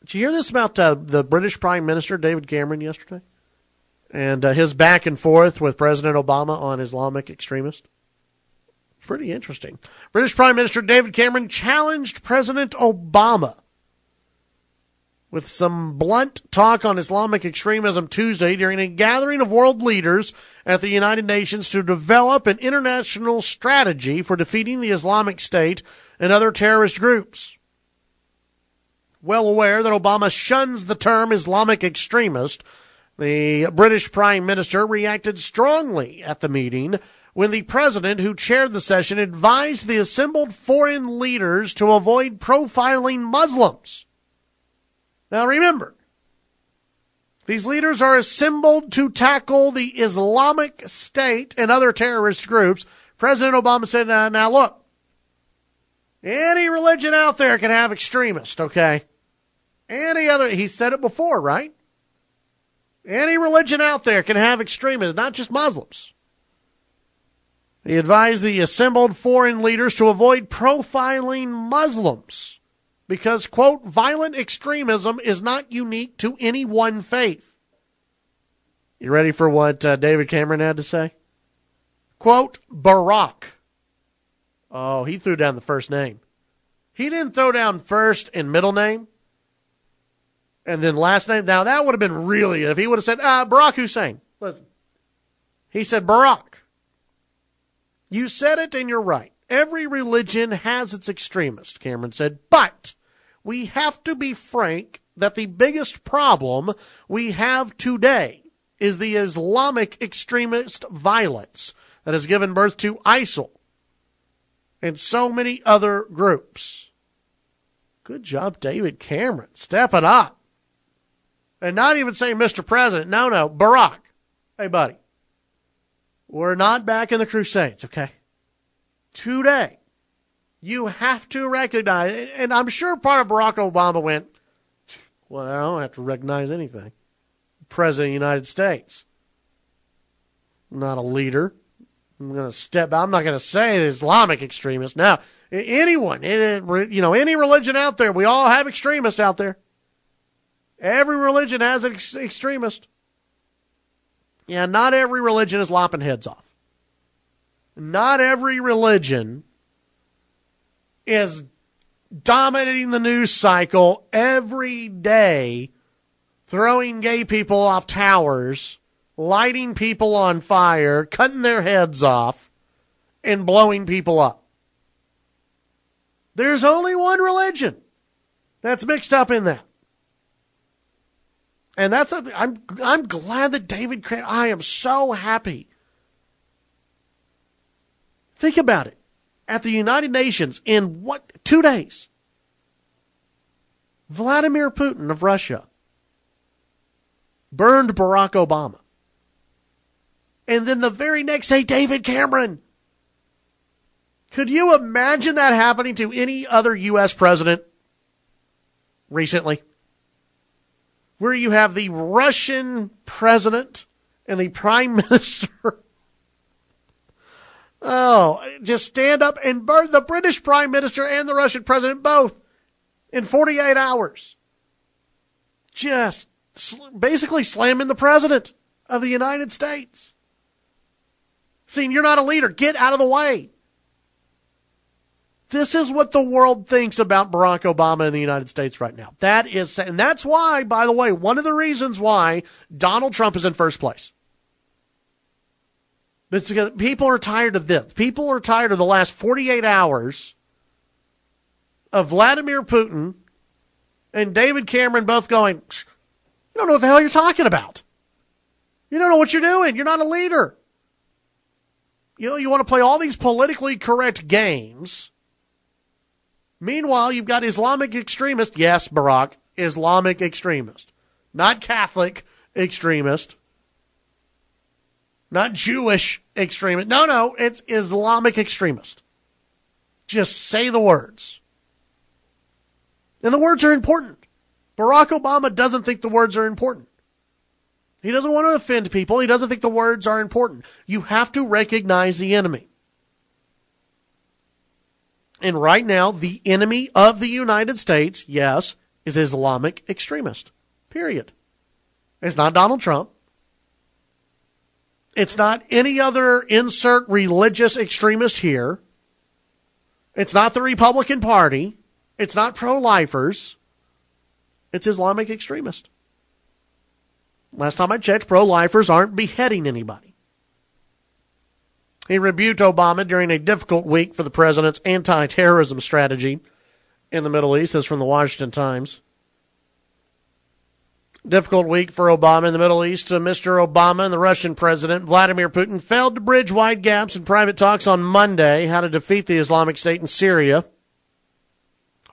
Did you hear this about the British Prime Minister, David Cameron, yesterday? And his back and forth with President Obama on Islamic extremists? Pretty interesting. British Prime Minister David Cameron challenged President Obama with some blunt talk on Islamic extremism Tuesday during a gathering of world leaders at the United Nations to develop an international strategy for defeating the Islamic State and other terrorist groups. Well aware that Obama shuns the term Islamic extremist, the British Prime Minister reacted strongly at the meeting when the president, who chaired the session, advised the assembled foreign leaders to avoid profiling Muslims. Now remember, these leaders are assembled to tackle the Islamic State and other terrorist groups. President Obama said, now look, any religion out there can have extremists, okay? He said it before, right? Any religion out there can have extremists, not just Muslims. He advised the assembled foreign leaders to avoid profiling Muslims because, quote, violent extremism is not unique to any one faith. You ready for what David Cameron had to say? Quote, Barack. Oh, he threw down the first name. He didn't throw down first and middle name and then last name. Now, that would have been really good if he would have said, Barack Hussein. Listen. He said, Barack. You said it and you're right. Every religion has its extremists, Cameron said, but we have to be frank that the biggest problem we have today is the Islamic extremist violence that has given birth to ISIL and so many other groups. Good job, David Cameron, stepping up. And not even saying Mr. President. No, Barack. Hey, buddy. We're not back in the Crusades, okay? Today, you have to recognize, and I'm sure part of Barack Obama went, well, I don't have to recognize anything. President of the United States. I'm not a leader. I'm not going to say Islamic extremist. Now, anyone, any religion out there, we all have extremists out there. Every religion has an extremist. Yeah, not every religion is lopping heads off. Not every religion is dominating the news cycle every day, throwing gay people off towers, lighting people on fire, cutting their heads off, and blowing people up. There's only one religion that's mixed up in that. And I'm glad that David Cameron, I am so happy. Think about it. At the United Nations, in 2 days, Vladimir Putin of Russia burned Barack Obama. And then the very next day, David Cameron. Could you imagine that happening to any other U.S. president recently? Where you have the Russian president and the prime minister, just stand up and burn the British prime minister and the Russian president both in 48 hours. Just basically slamming the president of the United States. Saying, you're not a leader. Get out of the way. This is what the world thinks about Barack Obama in the United States right now. And that's why, by the way, one of the reasons why Donald Trump is in first place. It's because people are tired of this. People are tired of the last 48 hours of Vladimir Putin and David Cameron both going, you don't know what the hell you're talking about. You don't know what you're doing. You're not a leader. You want to play all these politically correct games. Meanwhile, you've got Islamic extremists. Yes, Barack, Islamic extremist. Not Catholic extremist. Not Jewish extremist. No, it's Islamic extremist. Just say the words. And the words are important. Barack Obama doesn't think the words are important. He doesn't want to offend people. He doesn't think the words are important. You have to recognize the enemy. And right now, the enemy of the United States, yes, is Islamic extremist. Period. It's not Donald Trump. It's not any other insert religious extremist here. It's not the Republican Party. It's not pro-lifers. It's Islamic extremist. Last time I checked, pro-lifers aren't beheading anybody. He rebuked Obama during a difficult week for the president's anti-terrorism strategy in the Middle East. That's from the Washington Times. Difficult week for Obama in the Middle East. Mr. Obama and the Russian president, Vladimir Putin, failed to bridge wide gaps in private talks on Monday how to defeat the Islamic State in Syria.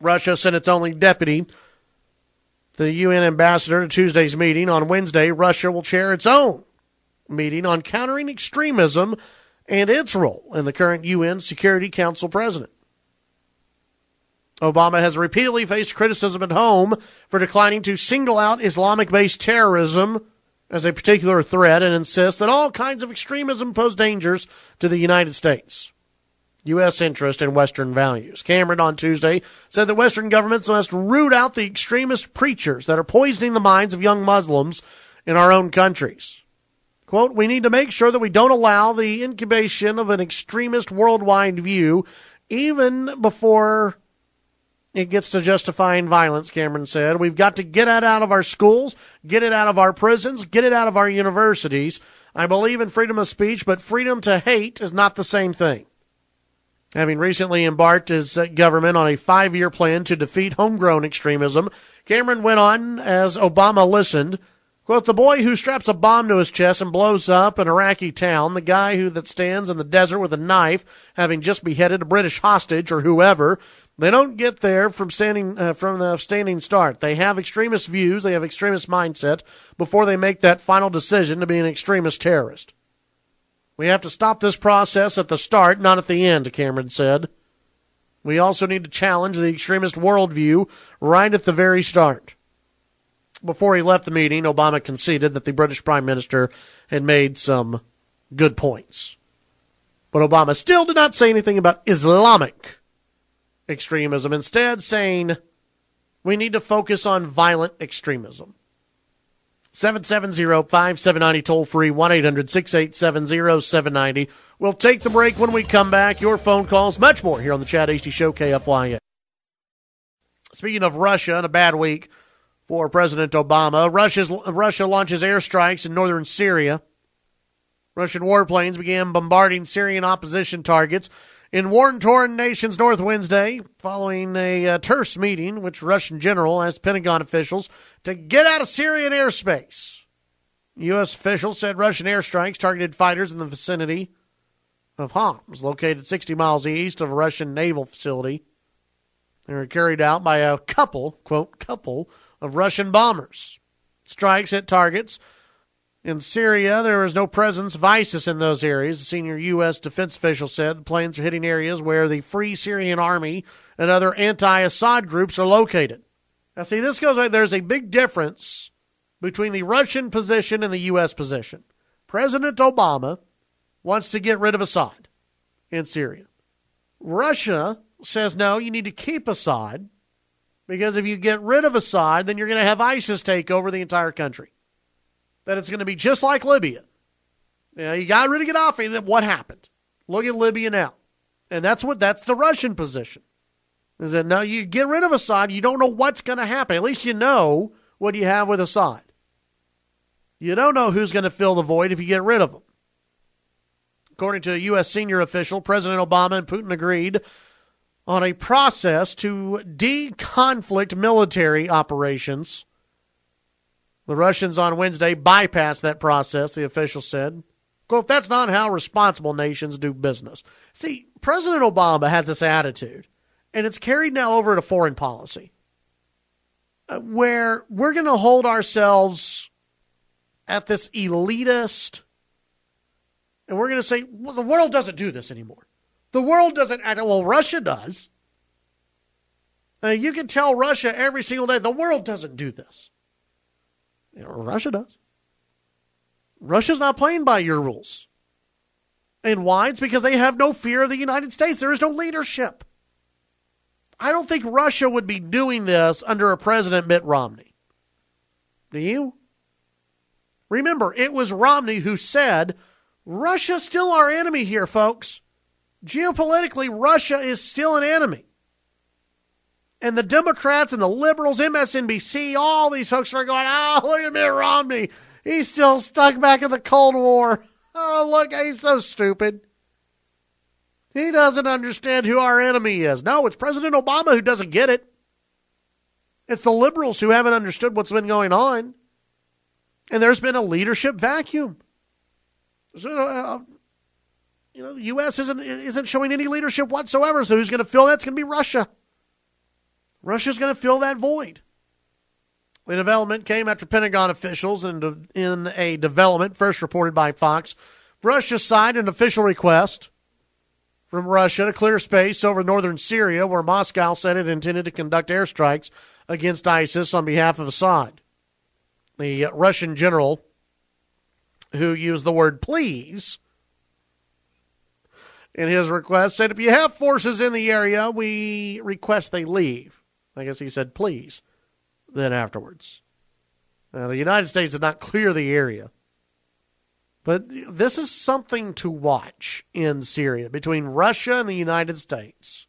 Russia sent its only deputy, the UN ambassador, to Tuesday's meeting. On Wednesday, Russia will chair its own meeting on countering extremism and its role in the current UN Security Council president. Obama has repeatedly faced criticism at home for declining to single out Islamic-based terrorism as a particular threat and insists that all kinds of extremism pose dangers to the United States, U.S. interest, and Western values. Cameron on Tuesday said that Western governments must root out the extremist preachers that are poisoning the minds of young Muslims in our own countries. Quote, we need to make sure that we don't allow the incubation of an extremist worldwide view even before it gets to justifying violence, Cameron said. We've got to get it out of our schools, get it out of our prisons, get it out of our universities. I believe in freedom of speech, but freedom to hate is not the same thing. Having recently embarked his government on a 5-year plan to defeat homegrown extremism, Cameron went on as Obama listened. Quote, the boy who straps a bomb to his chest and blows up an Iraqi town, the guy that stands in the desert with a knife, having just beheaded a British hostage or whoever, they don't get there from the standing start. They have extremist views, they have extremist mindset before they make that final decision to be an extremist terrorist. We have to stop this process at the start, not at the end, Cameron said. We also need to challenge the extremist worldview right at the very start. Before he left the meeting, Obama conceded that the British Prime Minister had made some good points. But Obama still did not say anything about Islamic extremism, instead saying we need to focus on violent extremism. 770-5790, toll free, 1-800-687-0790. We'll take the break. When we come back, your phone calls, much more here on the Chad Hasty Show, KFYO. Speaking of Russia, and a bad week for President Obama, Russia launches airstrikes in northern Syria. Russian warplanes began bombarding Syrian opposition targets in war-torn nations north Wednesday, following a terse meeting, which Russian general asked Pentagon officials to get out of Syrian airspace. U.S. officials said Russian airstrikes targeted fighters in the vicinity of Homs, located 60 miles east of a Russian naval facility. They were carried out by a couple of Russian bombers. Strikes hit targets. In Syria, there is no presence of ISIS in those areas. A senior U.S. defense official said the planes are hitting areas where the Free Syrian Army and other anti-Assad groups are located. Now, see, this goes right. There's a big difference between the Russian position and the U.S. position. President Obama wants to get rid of Assad in Syria. Russia says, no, you need to keep Assad, because if you get rid of Assad, then you're going to have ISIS take over the entire country. That it's going to be just like Libya. You got rid of Gaddafi, and then what happened? Look at Libya now. And that's the Russian position. Is that now you get rid of Assad, you don't know what's going to happen. At least you know what you have with Assad. You don't know who's going to fill the void if you get rid of him. According to a U.S. senior official, President Obama and Putin agreed on a process to de-conflict military operations. The Russians on Wednesday bypassed that process, the official said. Quote, that's not how responsible nations do business. See, President Obama has this attitude, and it's carried now over to foreign policy, where we're going to hold ourselves at this elitist, and we're going to say, well, the world doesn't do this anymore. The world doesn't act, well, Russia does. You can tell Russia every single day, the world doesn't do this. Russia does. Russia's not playing by your rules. And why? It's because they have no fear of the United States. There is no leadership. I don't think Russia would be doing this under a President Mitt Romney. Do you? Remember, it was Romney who said, Russia's still our enemy here, folks. Geopolitically, Russia is still an enemy. And the Democrats and the liberals, MSNBC, all these folks are going, oh, look at Mitt Romney. He's still stuck back in the Cold War. Oh, look, he's so stupid. He doesn't understand who our enemy is. No, it's President Obama who doesn't get it. It's the liberals who haven't understood what's been going on. And there's been a leadership vacuum. So, the U.S. isn't showing any leadership whatsoever. So who's going to fill that? It's going to be Russia. Russia's going to fill that void. The development came after Pentagon officials in a development first reported by Fox. Russia signed an official request from Russia to clear space over northern Syria, where Moscow said it intended to conduct airstrikes against ISIS on behalf of Assad. The Russian general, who used the word please in his request, said, if you have forces in the area, we request they leave. I guess he said please then afterwards. Now, the United States did not clear the area. But this is something to watch in Syria between Russia and the United States.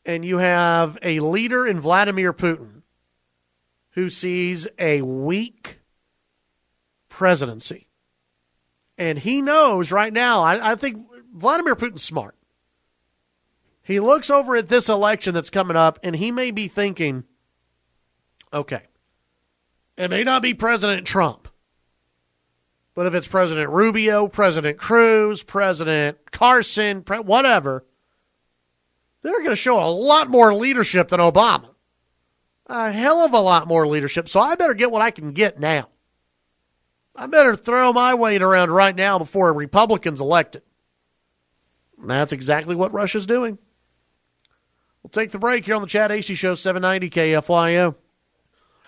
And you have a leader in Vladimir Putin who sees a weak presidency. And he knows right now, I think Vladimir Putin's smart. He looks over at this election that's coming up, and he may be thinking, okay, it may not be President Trump, but if it's President Rubio, President Cruz, President Carson, whatever, they're going to show a lot more leadership than Obama. A hell of a lot more leadership. So I better get what I can get now. I better throw my weight around right now before a Republican's elected. And that's exactly what Russia's doing. We'll take the break here on the Chad Hasty Show, 790 KFYO.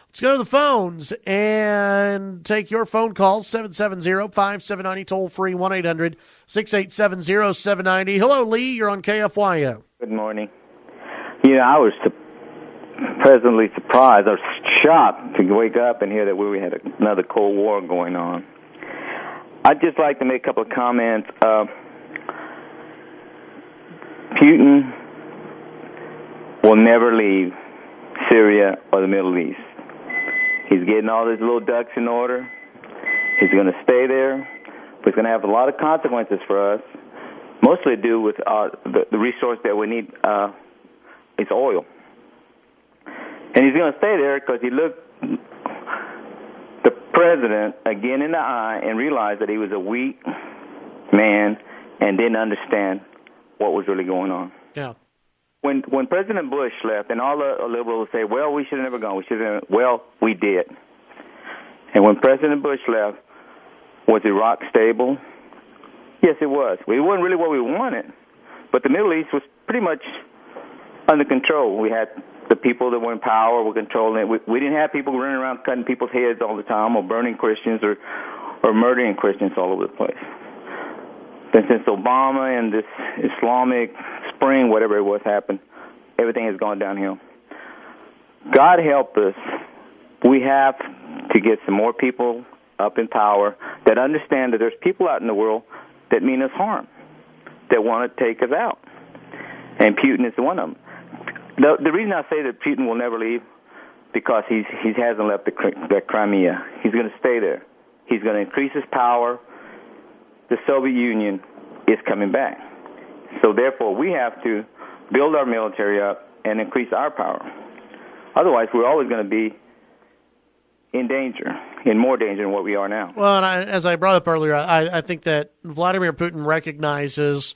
Let's go to the phones and take your phone calls, 770-5790, toll-free, 1-800-687-0790. Hello, Lee. You're on KFYO. Good morning. I was pleasantly surprised. I was shocked to wake up and hear that we had another Cold War going on. I'd just like to make a couple of comments. Putin will never leave Syria or the Middle East. He's getting all his little ducks in order. He's going to stay there, but it's going to have a lot of consequences for us, mostly to do with the resource that we need. It's oil. And he's going to stay there because he looked the president again in the eye and realized that he was a weak man and didn't understand what was really going on. Yeah. When President Bush left, and all the liberals say, well, we should have never gone. Well, we did. And when President Bush left, was Iraq stable? Yes, it was. It wasn't really what we wanted, but the Middle East was pretty much under control. We had the people that were in power were controlling it. We didn't have people running around cutting people's heads all the time or burning Christians or murdering Christians all over the place. And since Obama and this Islamic spring, whatever it was, happened, everything has gone downhill. God help us. We have to get some more people up in power that understand that there's people out in the world that mean us harm, that want to take us out. And Putin is one of them. The reason I say that Putin will never leave, because he hasn't left the Crimea. He's going to stay there. He's going to increase his power. The Soviet Union is coming back. So therefore, we have to build our military up and increase our power. Otherwise, we're always going to be in danger, in more danger than what we are now. Well, and as I brought up earlier, I think that Vladimir Putin recognizes,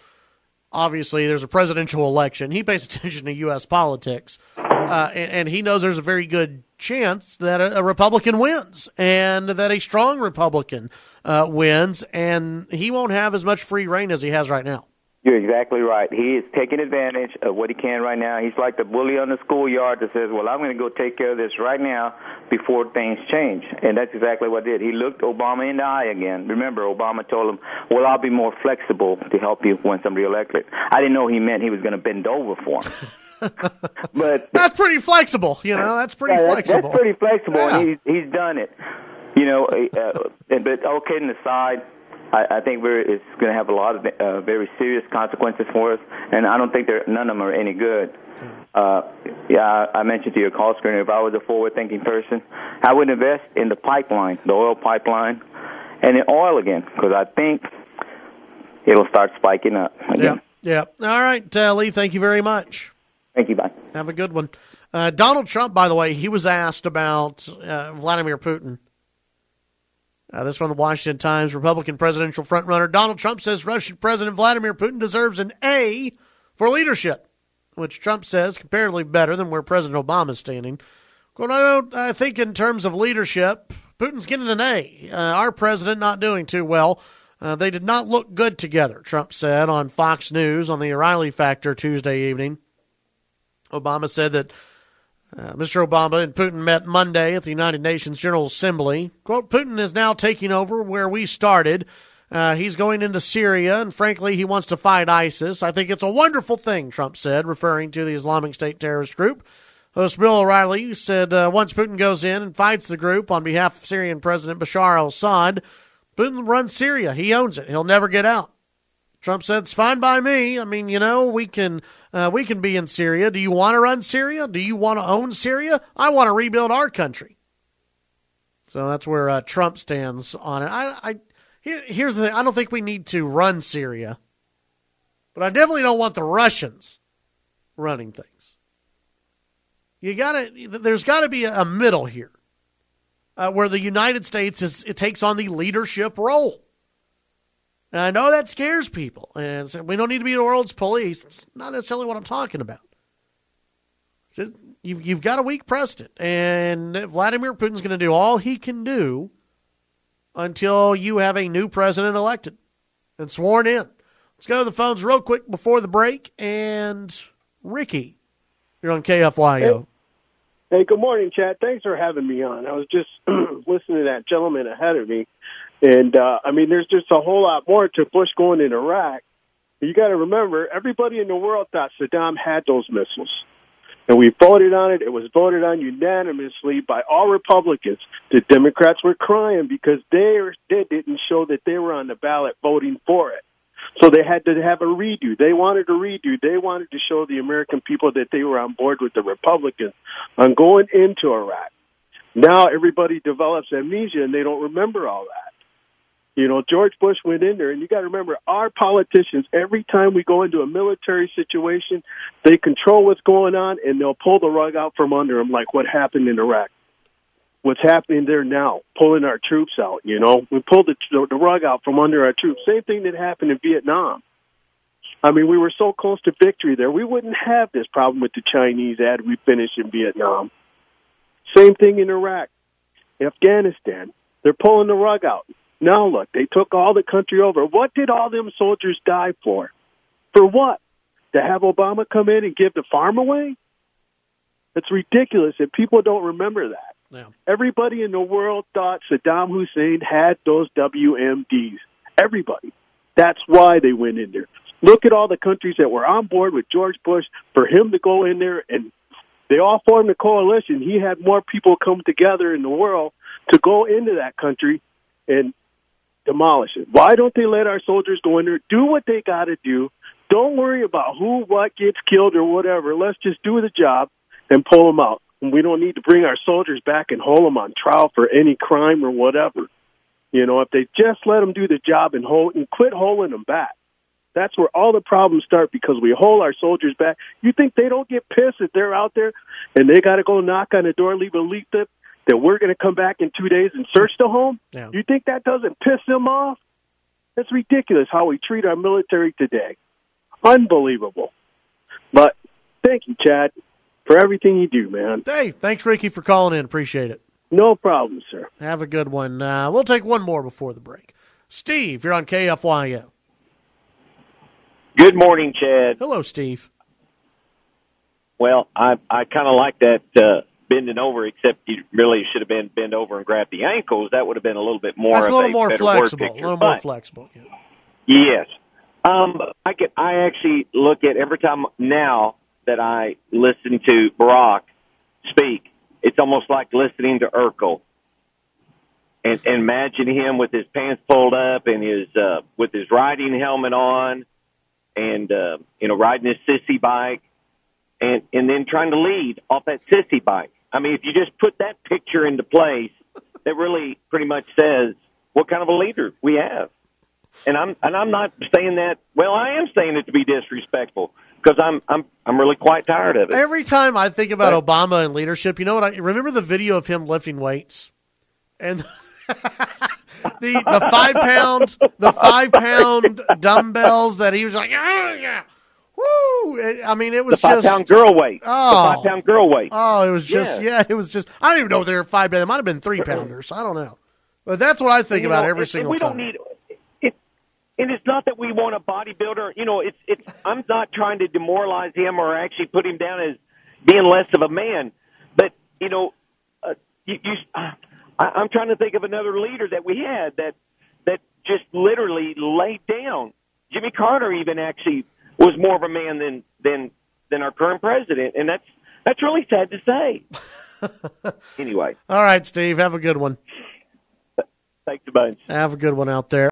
obviously, there's a presidential election. He pays attention to U.S. politics, and he knows there's a very good chance that a Republican wins and that a strong Republican wins, and he won't have as much free reign as he has right now. You're exactly right. He is taking advantage of what he can right now. He's like the bully on the schoolyard that says, well, I'm going to go take care of this right now before things change. And that's exactly what he did. He looked Obama in the eye again. Remember, Obama told him, well, I'll be more flexible to help you once I'm reelected. I didn't know he meant he was going to bend over for him. But that's pretty flexible. That's pretty flexible. That's pretty flexible, Yeah. and he's done it. But all kidding aside, I think it's going to have a lot of very serious consequences for us, and I don't think none of them are any good. I mentioned to your call screener, if I was a forward-thinking person, I would invest in the pipeline, the oil pipeline, and in oil again, because I think it'll start spiking up again. Yeah. All right, Lee, thank you very much. Thank you, bye. Have a good one. Donald Trump, by the way, he was asked about Vladimir Putin. This from the Washington Times. Republican presidential frontrunner Donald Trump says Russian President Vladimir Putin deserves an A for leadership, which Trump says comparatively better than where President Obama is standing. Quote, I think in terms of leadership, Putin's getting an A. Our president not doing too well. They did not look good together, Trump said on Fox News on the O'Reilly Factor Tuesday evening. Obama said that Mr. Obama and Putin met Monday at the United Nations General Assembly. Quote, Putin is now taking over where we started. He's going into Syria, and frankly, he wants to fight ISIS. I think it's a wonderful thing, Trump said, referring to the Islamic State terrorist group. Host Bill O'Reilly said once Putin goes in and fights the group on behalf of Syrian President Bashar al-Assad, Putin runs Syria. He owns it. He'll never get out. Trump said, it's fine by me. I mean, we can be in Syria. Do you want to run Syria? Do you want to own Syria? I want to rebuild our country. So that's where Trump stands on it. Here's the thing. I don't think we need to run Syria, but I definitely don't want the Russians running things. There's got to be a middle here where the United States takes on the leadership role. And I know that scares people, and so we don't need to be the world's police. It's not necessarily what I'm talking about. Just, you've got a weak president, and Vladimir Putin's going to do all he can do until you have a new president elected and sworn in. Let's go to the phones real quick before the break. And Ricky, you're on KFYO. Hey, good morning, Chad. Thanks for having me on. I was just listening to that gentleman ahead of me. And, there's just a whole lot more to Bush going in Iraq. You got to remember, everybody in the world thought Saddam had those missiles. And we voted on it. It was voted on unanimously by all Republicans. The Democrats were crying because they didn't show that they were on the ballot voting for it. So they had to have a redo. They wanted a redo. They wanted to show the American people that they were on board with the Republicans on going into Iraq. Now everybody develops amnesia and they don't remember all that. George Bush went in there, and you got to remember, our politicians, every time we go into a military situation, they control what's going on, and they'll pull the rug out from under them, like what happened in Iraq. What's happening there now, pulling our troops out, We pulled the rug out from under our troops. Same thing that happened in Vietnam. We were so close to victory there. We wouldn't have this problem with the Chinese had we finished in Vietnam. Same thing in Iraq. Afghanistan, they're pulling the rug out. Now, look, they took all the country over. What did all them soldiers die for? For what? To have Obama come in and give the farm away? It's ridiculous, and people don't remember that. Yeah. Everybody in the world thought Saddam Hussein had those WMDs. Everybody. That's why they went in there. Look at all the countries that were on board with George Bush for him to go in there, and they all formed a coalition. He had more people come together in the world to go into that country and demolish it. Why don't they let our soldiers go in there, do what they got to do? Don't worry about who, what gets killed or whatever. Let's just do the job and pull them out. And we don't need to bring our soldiers back and hold them on trial for any crime or whatever. If they just let them do the job and quit holding them back. That's where all the problems start, because we hold our soldiers back. You think they don't get pissed if they're out there and they got to go knock on the door, leave a leaf tip, that we're going to come back in 2 days and search the home? Yeah. You think that doesn't piss them off? It's ridiculous how we treat our military today. Unbelievable. But thank you, Chad, for everything you do, man. Hey, thanks, Ricky, for calling in. Appreciate it. No problem, sir. Have a good one. We'll take one more before the break. Steve, you're on KFYO. Good morning, Chad. Hello, Steve. Well, I kind of like that bending over, except you really should have been bent over and grabbed the ankles. That would have been a little bit more. That's a little more better flexible. word picture. A little more flexible. Yeah. Yes. I actually look at every time now that I listen to Barack speak, it's almost like listening to Urkel. And imagine him with his pants pulled up and with his riding helmet on, and riding his sissy bike, and then trying to lead off that sissy bike. I mean, if you just put that picture into place, that really pretty much says what kind of a leader we have. And I'm not saying that. Well, I am saying it to be disrespectful, because I'm really quite tired of it. Every time I think about Obama and leadership, you know what? I remember the video of him lifting weights, and the 5 pound dumbbells that he was like, oh yeah, woo! I mean, it was the 5 pound girl weight. Oh, the 5 pound girl weight. Oh, it was just it was just. I don't even know if they were 5 pound. It might have been 3 pounders. I don't know, but that's what I think about every single time. We don't need it, and it's not that we want a bodybuilder. It's. I'm not trying to demoralize him or actually put him down as being less of a man, but I'm trying to think of another leader that we had that just literally laid down. Jimmy Carter even actually was more of a man than our current president, and that's really sad to say. Anyway. All right, Steve, have a good one. Thanks a bunch. Have a good one out there.